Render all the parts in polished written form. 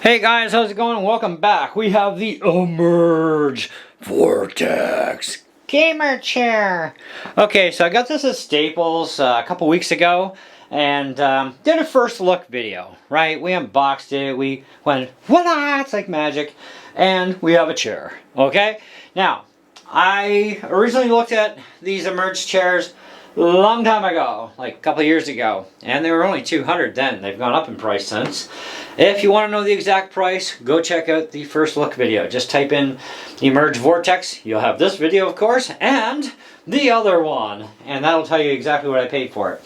Hey guys, how's it going? Welcome back. We have the Emerge Vortex gamer chair. Okay, so I got this at Staples a couple weeks ago and did a first look video, right? We unboxed it, we went, voila, it's like magic, and we have a chair, okay? Now, I originally looked at these Emerge chairs a long time ago, like a couple of years ago, and they were only $200 then. They've gone up in price since. If you want to know the exact price, go check out the first look video. Just type in Emerge Vortex. You'll have this video, of course, and the other one, and that'll tell you exactly what I paid for it.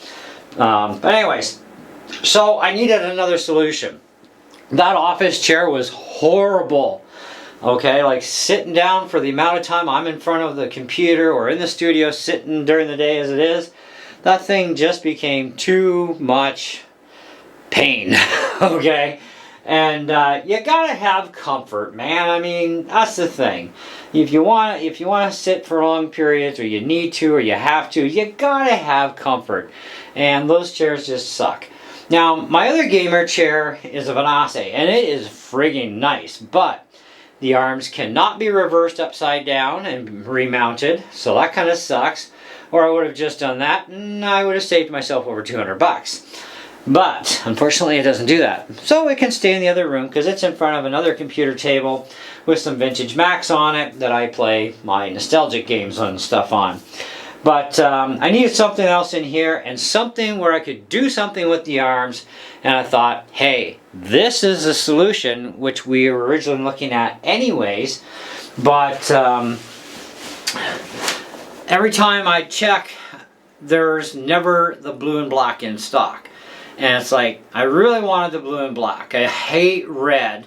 But anyways, so I needed another solution. That office chair was horrible. Okay, like sitting down for the amount of time I'm in front of the computer or in the studio sitting during the day as it is, that thing just became too much pain. Okay, and you gotta have comfort, man. I mean, that's the thing. If you want to sit for long periods, or you need to, or you have to, you gotta have comfort. And those chairs just suck. Now, my other gamer chair is a Vortex, and it is friggin' nice, but the arms cannot be reversed upside down and remounted, so that kind of sucks. Or I would have just done that, and I would have saved myself over $200. But unfortunately, it doesn't do that. So it can stay in the other room because it's in front of another computer table with some vintage Macs on it that I play my nostalgic games and stuff on. But I needed something else in here, and something where I could do something with the arms, and I thought, hey, this is a solution which we were originally looking at anyways, but every time I check, there's never the blue and black in stock. And it's like, I really wanted the blue and black. I hate red.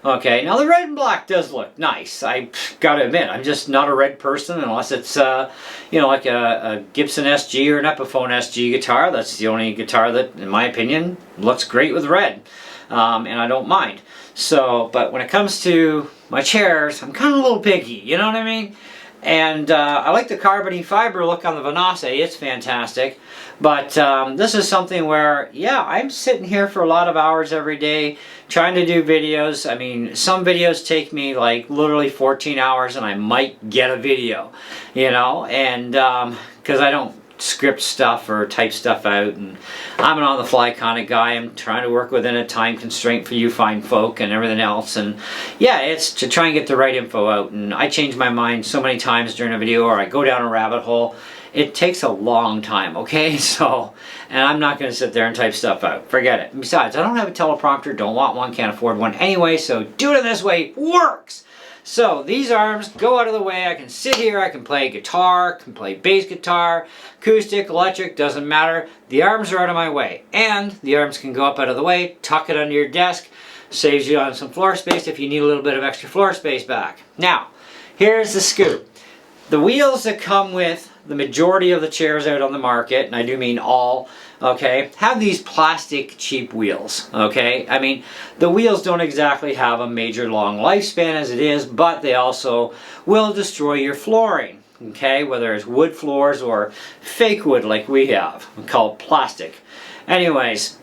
Okay, now the red and black does look nice. I gotta admit, I'm just not a red person unless it's, you know, like a Gibson SG or an Epiphone SG guitar. That's the only guitar that, in my opinion, looks great with red. And I don't mind. So, but when it comes to my chairs, I'm kind of a little picky, you know what I mean? And I like the carbon fiber look on the Vortex. It's fantastic. But this is something where, yeah, I'm sitting here for a lot of hours every day trying to do videos. I mean, some videos take me like literally 14 hours and I might get a video, you know, and because I don't script stuff or type stuff out, and I'm an on-the-fly kind of guy. I'm trying to work within a time constraint for you fine folk and everything else, and yeah, it's to try and get the right info out, and I change my mind so many times during a video, or I go down a rabbit hole. It takes a long time, okay? So, and I'm not going to sit there and type stuff out. Forget it. And besides, I don't have a teleprompter, don't want one, can't afford one anyway, so doing it this way works! So these arms go out of the way. I can sit here, I can play guitar, can play bass guitar, acoustic, electric, doesn't matter. The arms are out of my way. And the arms can go up out of the way, tuck it under your desk, saves you on some floor space if you need a little bit of extra floor space back. Now, here's the scoop. The wheels that come with the majority of the chairs out on the market, and I do mean all, okay, have these plastic cheap wheels, okay? I mean, the wheels don't exactly have a major long lifespan as it is, but they also will destroy your flooring, okay? Whether it's wood floors or fake wood like we have, we call it plastic. Anyways,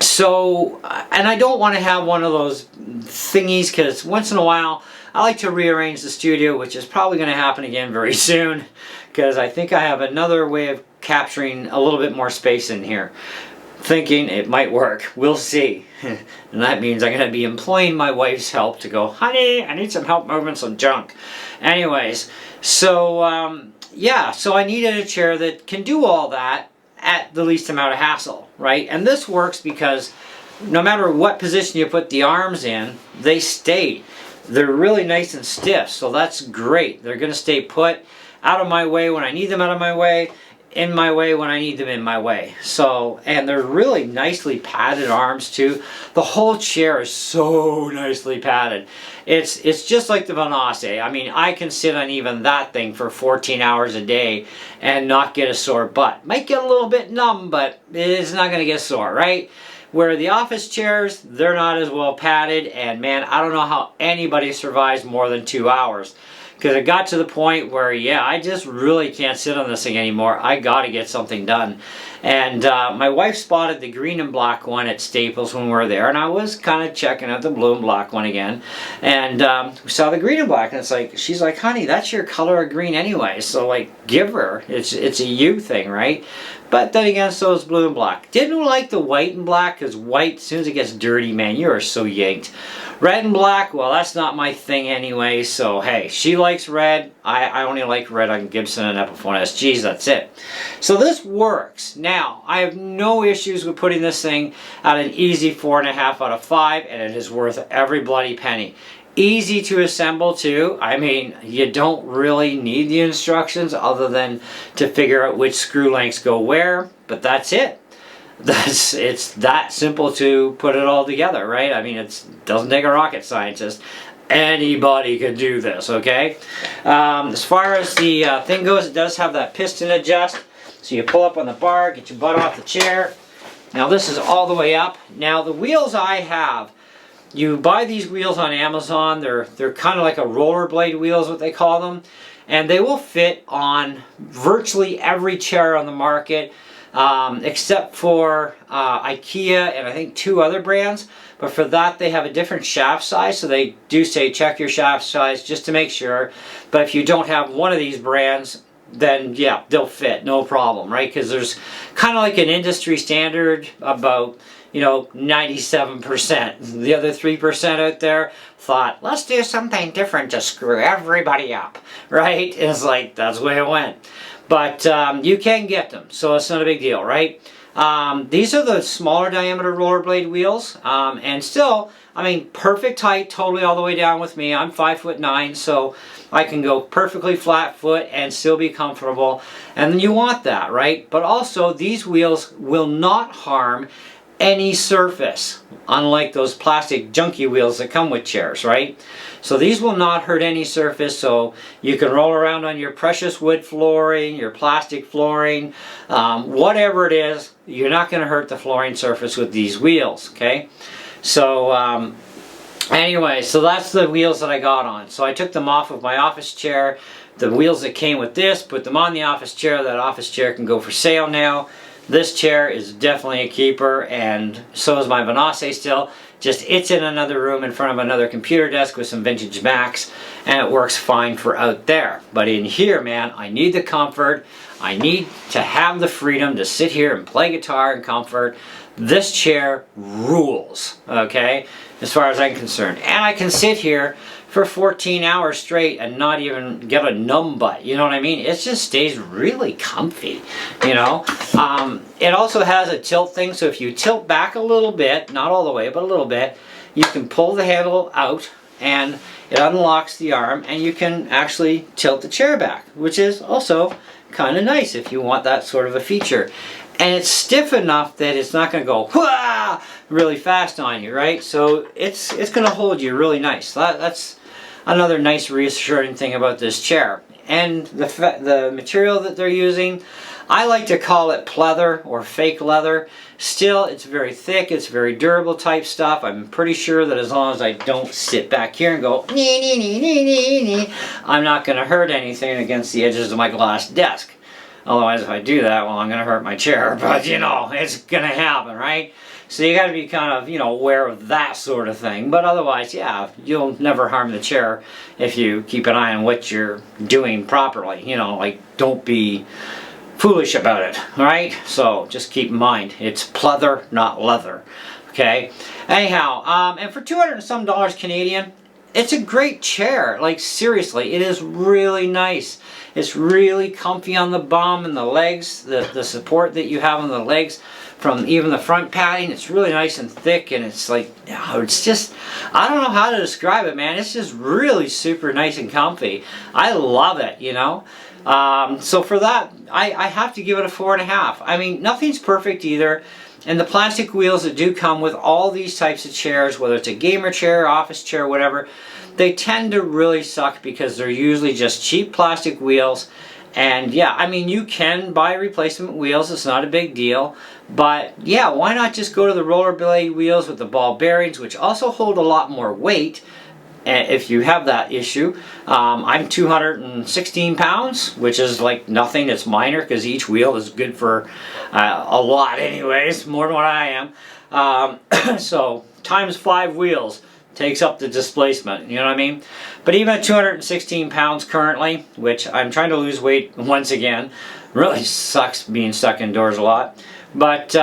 so, and I don't want to have one of those thingies because once in a while I like to rearrange the studio, which is probably going to happen again very soon because I think I have another way of capturing a little bit more space in here. Thinking it might work. We'll see. And that means I'm going to be employing my wife's help to go, honey, I need some help moving some junk. Anyways, so yeah, so I needed a chair that can do all that at the least amount of hassle, right? And this works because no matter what position you put the arms in, they stay. They're really nice and stiff, so that's great. They're going to stay put out of my way when I need them out of my way, in my way when I need them in my way. So, and they're really nicely padded arms too. The whole chair is so nicely padded. It's just like the Vortex. I mean, I can sit on even that thing for 14 hours a day and not get a sore butt. Might get a little bit numb, but it's not going to get sore, right? Where the office chairs, they're not as well padded, and man, I don't know how anybody survives more than 2 hours. because it got to the point where, yeah, I just really can't sit on this thing anymore. I got to get something done. And my wife spotted the green and black one at Staples when we were there, and I was kind of checking out the blue and black one again, and we saw the green and black, and it's like, she's like, honey, that's your color of green anyway, so like, give her. It's a you thing, right? But then again, so is blue and black. Didn't like the white and black, because white, as soon as it gets dirty, man, you are so yanked. Red and black, well, that's not my thing anyway, so hey, she likes red. I only like red on Gibson and Epiphone SGs, that's it. So this works. Now, I have no issues with putting this thing at an easy 4.5 out of 5, and it is worth every bloody penny. Easy to assemble too. I mean, you don't really need the instructions other than to figure out which screw lengths go where, but that's it. It's that simple to put it all together, right? I mean, it doesn't take a rocket scientist. Anybody can do this, okay? As far as the thing goes, it does have that piston adjust. So you pull up on the bar, get your butt off the chair. Now this is all the way up. Now the wheels I have, you buy these wheels on Amazon. They're kind of like a rollerblade wheels, what they call them. And they will fit on virtually every chair on the market, except for IKEA and I think 2 other brands. But for that, they have a different shaft size. So they do say check your shaft size just to make sure. But if you don't have one of these brands, then yeah, they'll fit, no problem, right? Because there's kind of like an industry standard about, you know, 97%. The other 3% out there thought, let's do something different to screw everybody up, right? And it's like, that's the way it went. But you can get them, so it's not a big deal, right? These are the smaller diameter rollerblade wheels, and still, I mean, perfect height, totally all the way down with me. I'm 5'9", so I can go perfectly flat foot and still be comfortable. And then you want that, right? But also, these wheels will not harm any surface, unlike those plastic junky wheels that come with chairs, right? So these will not hurt any surface, so you can roll around on your precious wood flooring, your plastic flooring, whatever it is, you're not going to hurt the flooring surface with these wheels, okay? So anyway, so that's the wheels that I got on. So I took them off of my office chair, the wheels that came with this, put them on the office chair. That office chair can go for sale now. This chair is definitely a keeper, and so is my Vanasse still. Just it's in another room in front of another computer desk with some vintage Macs, and it works fine for out there. But in here, man, I need the comfort. I need to have the freedom to sit here and play guitar in comfort. This chair rules, okay, as far as I'm concerned. And I can sit here for 14 hours straight and not even get a numb butt, you know what I mean? It just stays really comfy, you know? It also has a tilt thing, so if you tilt back a little bit, not all the way, but a little bit, you can pull the handle out and it unlocks the arm and you can actually tilt the chair back, which is also kind of nice if you want that sort of a feature. And it's stiff enough that it's not going to go whaa really fast on you, right? So it's going to hold you really nice. That's another nice reassuring thing about this chair. And the material that they're using, I like to call it pleather or fake leather. Still, it's very thick, it's very durable type stuff. I'm pretty sure that as long as I don't sit back here and go nee, nee, nee, nee, nee, nee, I'm not going to hurt anything against the edges of my glass desk. Otherwise, if I do that, well, I'm going to hurt my chair. But, you know, it's going to happen, right? So you got to be kind of, you know, aware of that sort of thing. But otherwise, yeah, you'll never harm the chair if you keep an eye on what you're doing properly. You know, like, don't be foolish about it, right? So just keep in mind, it's pleather, not leather, okay? Anyhow, and for $200 and some Canadian, it's a great chair. Like, seriously, it is really nice. It's really comfy on the bum and the legs, the support that you have on the legs from even the front padding. It's really nice and thick, and it's like, it's just, I don't know how to describe it, man. It's just really super nice and comfy. I love it, you know? So for that, I have to give it a 4.5. I mean, nothing's perfect either. And the plastic wheels that do come with all these types of chairs, whether it's a gamer chair, office chair, whatever, they tend to really suck because they're usually just cheap plastic wheels. And yeah, I mean, you can buy replacement wheels, it's not a big deal. But yeah, why not just go to the rollerblade wheels with the ball bearings, which also hold a lot more weight, if you have that issue. I'm 216 pounds, which is like nothing. It's minor because each wheel is good for a lot anyways, more than what I am. So times 5 wheels takes up the displacement, you know what I mean? But even at 216 pounds currently, which I'm trying to lose weight once again, really sucks being stuck indoors a lot. But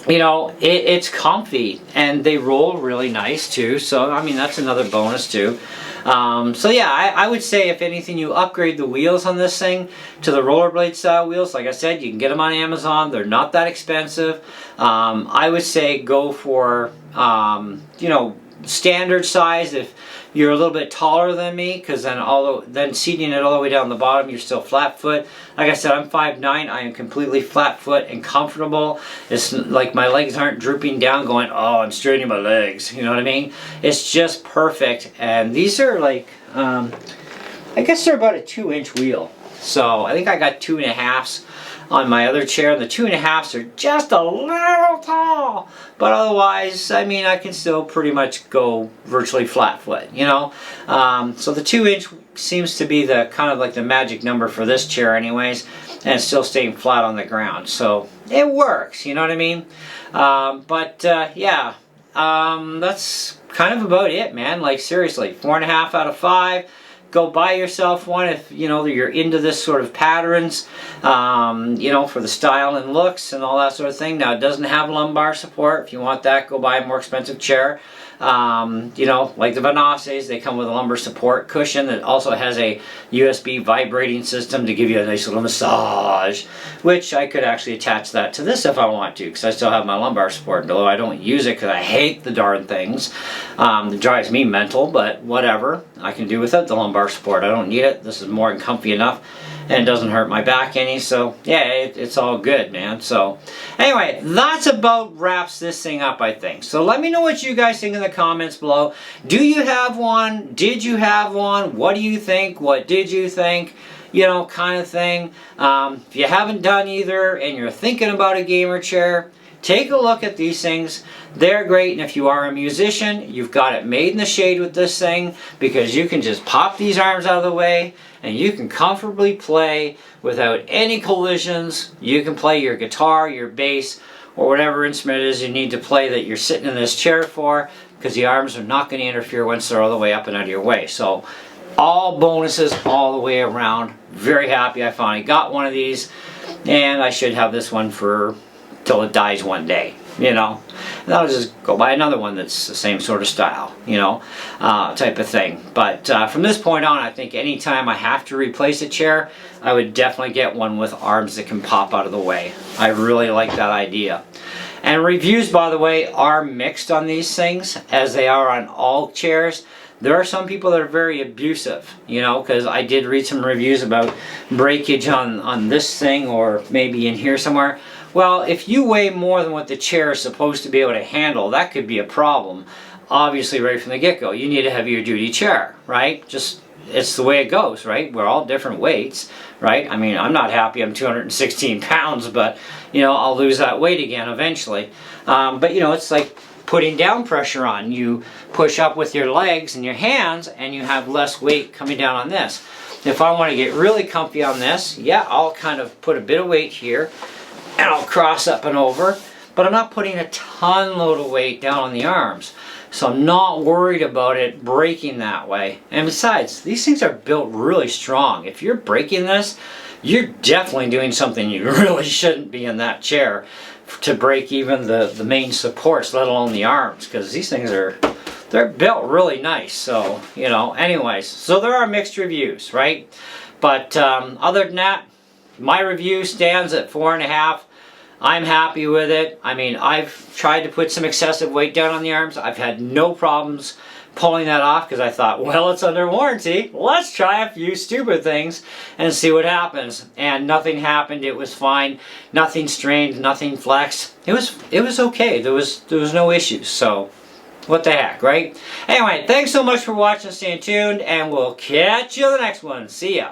you know, it's comfy and they roll really nice too. So I mean, that's another bonus too. So yeah, I would say if anything, you upgrade the wheels on this thing to the rollerblade style wheels. Like I said, you can get them on Amazon. They're not that expensive. I would say go for you know, standard size if you're a little bit taller than me, because then seating it all the way down the bottom, you're still flat foot. Like I said, I'm 5'9". I am completely flat foot and comfortable. It's like my legs aren't drooping down going, oh, I'm straightening my legs. You know what I mean? It's just perfect. And these are like, I guess they're about a 2-inch wheel. So I think I got 2.5s on my other chair, and the 2.5s are just a little tall, but otherwise, I mean, I can still pretty much go virtually flat foot, you know. So the 2-inch seems to be the kind of like the magic number for this chair anyways, and it's still staying flat on the ground, so it works, you know what I mean. Yeah, that's kind of about it, man. Like seriously, 4.5 out of 5. Go buy yourself one if you know you're into this sort of patterns, you know, for the style and looks and all that sort of thing. Now it doesn't have lumbar support. If you want that, go buy a more expensive chair. You know, like the Vanaces, they come with a lumbar support cushion that also has a USB vibrating system to give you a nice little massage, which I could actually attach that to this if I want to, because I still have my lumbar support, although I don't use it because I hate the darn things. It drives me mental, but whatever. I can do without the lumbar support. I don't need it. This is more than comfy enough, and it doesn't hurt my back any, so yeah, it's all good, man. So anyway, that's about wraps this thing up, I think. So let me know what you guys think in the comments below. Do you have one? Did you have one? What do you think? What did you think? You know, kind of thing. If you haven't done either and you're thinking about a gamer chair, take a look at these things. They're great, and if you are a musician, you've got it made in the shade with this thing, because you can just pop these arms out of the way and you can comfortably play without any collisions. You can play your guitar, your bass, or whatever instrument it is you need to play that you're sitting in this chair for, because the arms are not going to interfere once they're all the way up and out of your way. So all bonuses all the way around. Very happy I finally got one of these, and I should have this one for till it dies one day, you know. And I'll just go buy another one that's the same sort of style, you know, type of thing. But from this point on, I think anytime I have to replace a chair, I would definitely get one with arms that can pop out of the way. I really like that idea. And reviews, by the way, are mixed on these things, as they are on all chairs. There are some people that are very abusive, you know, because I did read some reviews about breakage on this thing, or maybe in here somewhere. Well, if you weigh more than what the chair is supposed to be able to handle, that could be a problem. Obviously, right from the get-go, you need a heavier duty chair, right? Just, it's the way it goes, right? We're all different weights, right? I mean, I'm not happy I'm 216 pounds, but, you know, I'll lose that weight again eventually. But, you know, it's like putting down pressure on. You push up with your legs and your hands, and you have less weight coming down on this. If I want to get really comfy on this, yeah, I'll kind of put a bit of weight here, and I'll cross up and over, but I'm not putting a ton load of weight down on the arms. So I'm not worried about it breaking that way. And besides, these things are built really strong. If you're breaking this, you're definitely doing something you really shouldn't be in that chair to break even the main supports, let alone the arms, because these things they're built really nice. So, you know, anyways, so there are mixed reviews, right? But other than that, my review stands at 4.5. I'm happy with it. I mean, I've tried to put some excessive weight down on the arms. I've had no problems pulling that off, because I thought, well, it's under warranty. Let's try a few stupid things and see what happens. And nothing happened. It was fine. Nothing strained. Nothing flexed. It was okay. There was no issues. So what the heck, right? Anyway, thanks so much for watching. Stay tuned, and we'll catch you in the next one. See ya.